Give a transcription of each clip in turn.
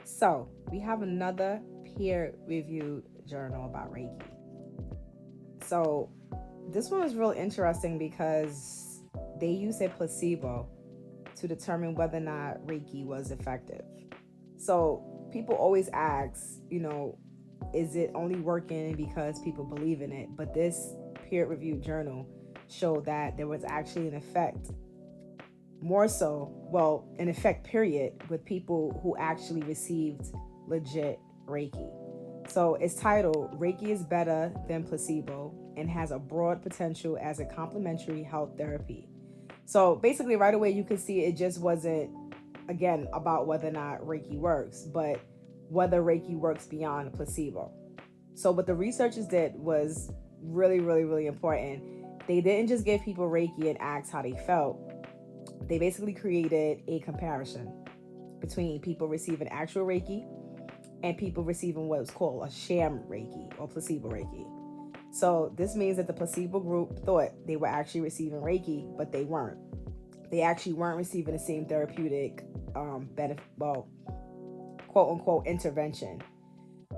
So we have another peer-reviewed journal about Reiki. So this one was real interesting because they used a placebo to determine whether or not Reiki was effective. So people always ask, is it only working because people believe in it? But this peer-reviewed journal showed that there was actually an effect, more so, well, an effect period, with people who actually received legit Reiki. So it's titled Reiki is Better Than Placebo and has a broad potential as a complementary health therapy. So basically, right away, you can see it just wasn't, again, about whether or not Reiki works, but whether Reiki works beyond placebo. So, what the researchers did was really, really, really important. They didn't just give people Reiki and ask how they felt, they basically created a comparison between people receiving actual Reiki and people receiving what was called a sham Reiki or placebo Reiki. So this means that the placebo group thought they were actually receiving Reiki, but they weren't. They actually weren't receiving the same therapeutic benefit, well, quote unquote intervention,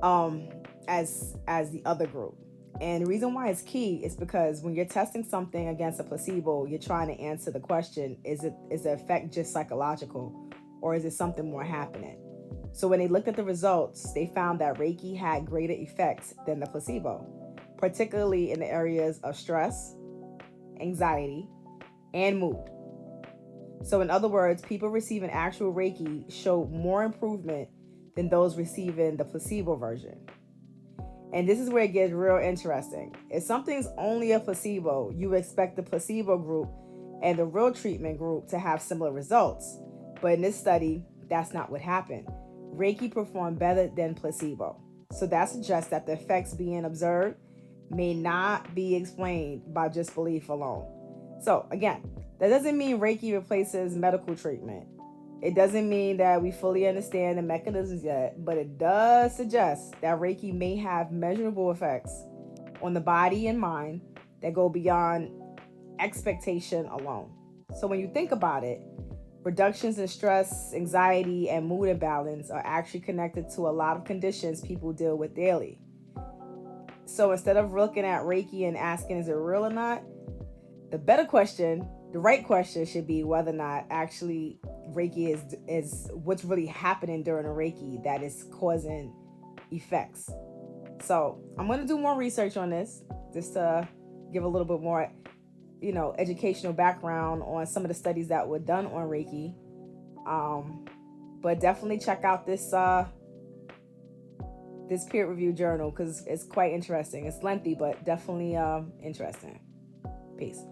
um, as the other group. And the reason why it's key is because when you're testing something against a placebo, you're trying to answer the question: is the effect just psychological, or is it something more happening? So when they looked at the results, they found that Reiki had greater effects than the placebo, particularly in the areas of stress, anxiety, and mood. So in other words, people receiving actual Reiki showed more improvement than those receiving the placebo version. And this is where it gets real interesting. If something's only a placebo, you expect the placebo group and the real treatment group to have similar results. But in this study, that's not what happened. Reiki performed better than placebo. So that suggests that the effects being observed may not be explained by just belief alone. So again, that doesn't mean Reiki replaces medical treatment. It doesn't mean that we fully understand the mechanisms yet, but it does suggest that Reiki may have measurable effects on the body and mind that go beyond expectation alone. So when you think about it, reductions in stress, anxiety, and mood imbalance are actually connected to a lot of conditions people deal with daily. So instead of looking at Reiki and asking, is it real or not? The right question should be whether or not actually Reiki is what's really happening during a Reiki that is causing effects. So I'm going to do more research on this just to give a little bit more, educational background on some of the studies that were done on Reiki. But definitely check out this peer review journal because it's quite interesting. It's lengthy, but definitely interesting. Peace.